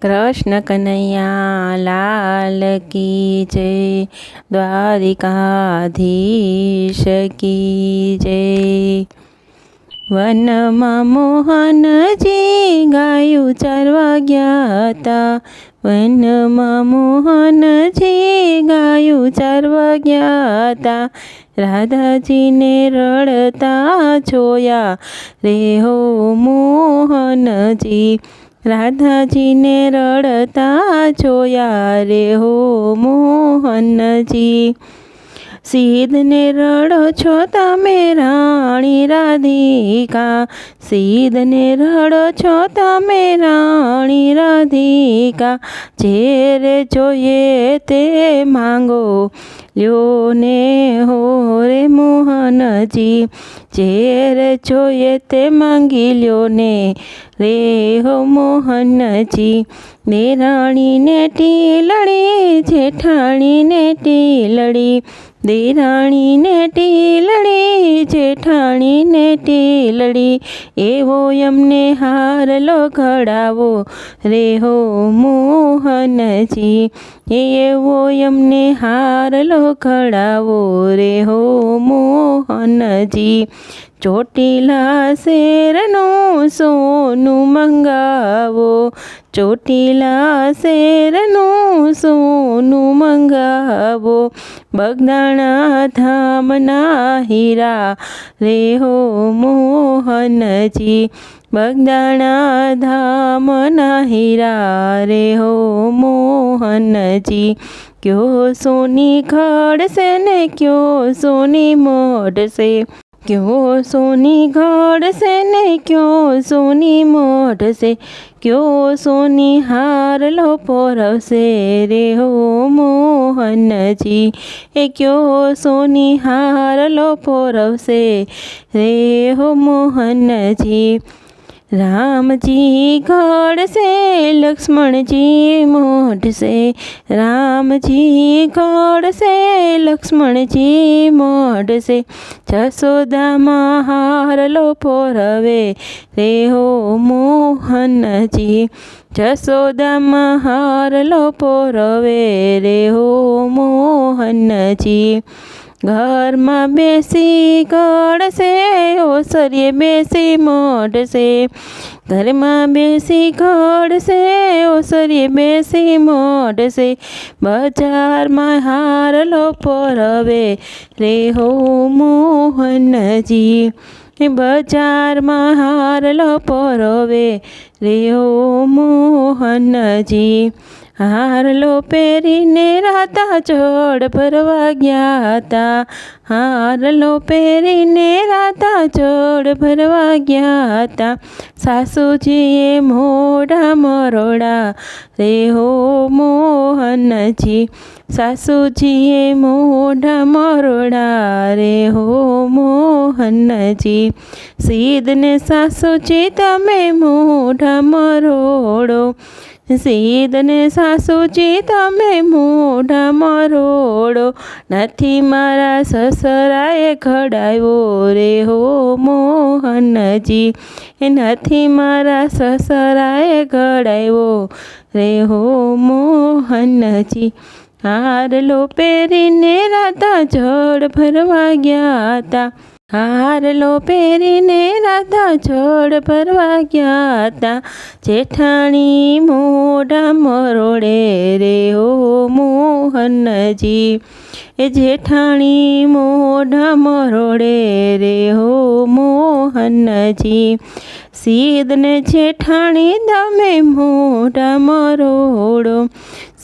कृष्ण कन्हैया लाल की जय। द्वारिकाधीश की जय। वनमा मोहनजी गाયું ચારવા ગયા હતા। વનમાં મોહનજી ગાયું ચારવા ગયા હતા। રાધાજીને રડતા જોયા રે હો મોહનજી। રાધાજીને રડતા જોયા રે હો મોહનજી। સીધને રડો છો તમે રાણી રાધિકા। સીધને રડો છો તમે રાણી રાધિકા। જે જોઈએ તે માંગો લ્યો ને હો રે મોહનજી। જે જોઈએ તે માંગી લ્યો ને રે હો મોહનજી। દેરાણીને ટીલડી જેઠાણીને ટીલડી। દેરાણીને ટીલડી જેઠાણીને ટીલડી। એવો એમને હારલો ઘડાવો રે હો મોહનજી। એવો એમને હારલો ઘડાવો રે હો મોહનજી। ચોટીલા શેરનું સોનું મંગાવો। ચોટીલા શેરનું સોનું મંગાવો। બગદાણા ધામના હીરા રે હો મોહનજી। બગદાણા ધામના હીરા રે હો મોહનજી। ક્યો સોની ઘડશે ને ક્યો સોની મોઢશે। ક્યો સોની ઘડશે ને ક્યો સોની મોઢશે। ક્યો સોની હારલો પોરવશે રે હો મોહનજી। એ ક્યો સોની હારલો પોરવશે રે હો મોહનજી। રામજી ઘડશે લક્ષ્મણજી મોઢશે। રામજી ઘડશે લક્ષ્મણજી મોઢશે। જશોદામાં હારલો પોરવે રે હો મોહનજી। જશોદામાં હારલો પોરવે રે હો મોહનજી। ઘરમાં બેસી ઘડશે ઓસરીએ બેસી મોઢશે। ઘરમાં બેસી ઘડશે ઓસરીએ બેસી મોઢશે। બજારમાં હારલો પોરવે રે હો મોહનજી। બજારમાં હારલો પોરવે રે હો મોહનજી। હારલો પહેરીને રાતા જોડ ભરવા ગયા હતા। હારલો પહેરીને રાતા જોડ ભરવા ગયા હતા। સાસુજીએ મોઢા મરોડા રે હો મોહનજી। સાસુજીએ મોઢા મરોડા રે હો મોહનજી। સીધને સાસુજી તમે મોઢા મરોડો। સીધને સાસુજી તમે મોઢા મરોડો। નથી મારા સસરાએ ઘડાવ્યો રે હો મોહનજી। એ નથી મારા સસરાએ ઘડાવ્યો રે હો મોહનજી। હારલો પહેરીને રાતા જળ ભરવા ગયા હતા। હારલો પહેરીને રાતા જળ ભરવા ગયા હતા। જેઠાણી મોઢા મરોડે રે હો મોહનજી। એ જેઠાણી મોઢા મરોડે રે હો મોહનજી। સીધને જેઠાણી તમે મોઢા મરોડો।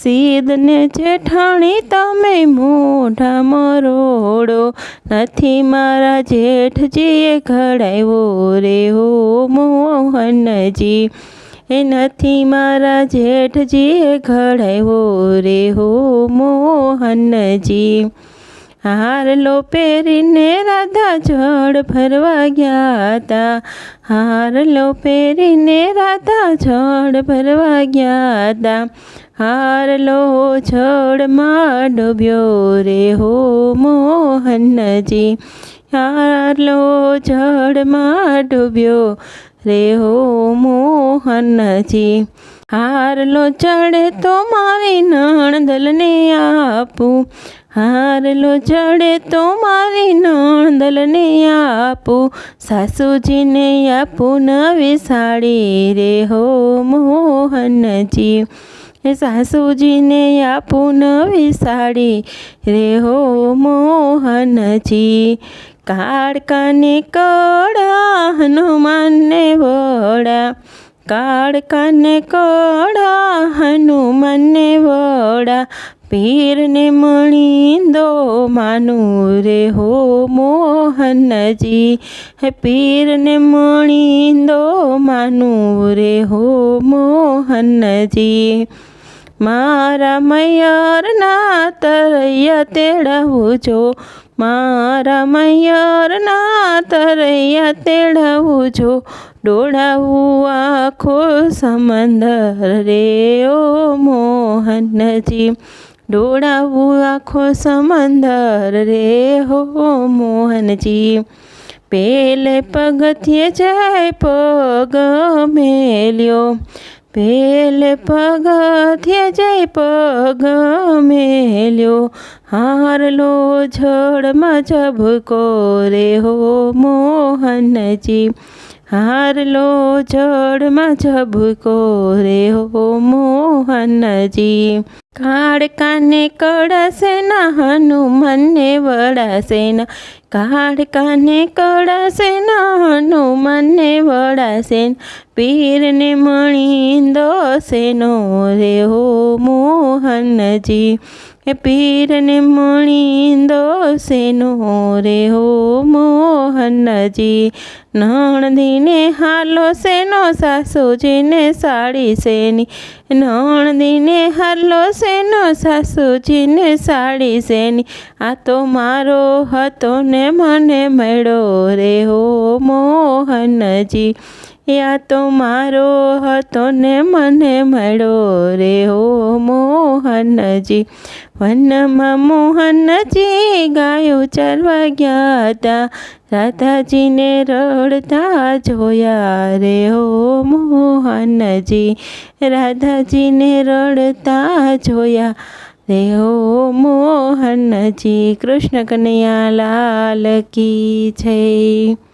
સીધને જેઠાણી તમે મોઢા મરોડો। નથી મારા જેઠજીએ ઘડાવ્યો રે હો મોહનજી। એ નથી મારા જેઠજીએ ઘડાવ્યો રે હો મોહનજી। હારલો પહેરીને રાધા જળ ભરવા ગયા હતા। હારલો પહેરીને રાધા જળ ભરવા ગયા હતા। હારલો જળમાં ડૂબ્યો રે હો મોહનજી। હારલો જળમાં ડૂબ્યો રે હો મોહનજી। હારલો ચડે તો મારી નણદલને આપું, હારલો ચડે તો મારી નણદલને આપું, સાસુજીને આપું નવી સાડી રે હો મોહનજી, સાસુજીને આપું નવી સાડી રે હો મોહનજી. કાળકાને કડા હનુમાનને વડા, કાળકાને કડા હનુમાનને વડા, પીરને મણીંદો માનું રે હો મોહનજી, હે પીરને મણીંદો માનું રે હો મોહનજી. મારા મૈયરના તરૈયા તેડાવું જો, મારા મૈયરના તરૈયા તેડાવું જો, ડોળાવું આખો સમંદર રે ઓ મોહનજી, ડોળાવું આખો સમંદર રે હો મોહનજી. પેલે પગથિયે જય પગ મેલ્યો, પેલે પગથિયે જય પગ મેલ્યો, હારલો જળમાં ઝબકો રે હો મોહનજી, હારલો જળમાં ઝબકો રે હો મોહનજી. કાળકાને કડાસેના હનુમાનને વડાસેના, કાળકાને કડાસેના હનુમાનને વડાસેના, પીરને મણીંદો સેનો રે હો મોહનજી, એ પીરને મણીંદો સેનો રે હો મોહનજી. નણંદીને હાલો સેનો, સાસુજીને સાડી સેની, નણંદીને હાલો સેનો, સાસુજીને સાડી સેની, આ તો મારો હતો ને મને મળ્યો રે હો મોહનજી, આ તો મારો હતો ને મને મળ્યો રે હો મોહનજી. વનમાં મોહનજી ગાયો ચરવા ગયા તા, રાધાજીને રડતા જોયા રે હો મોહનજી, રાધાજીને રડતા જોયા રે હો મોહનજી. કૃષ્ણ કનૈયા લાલ કી જય.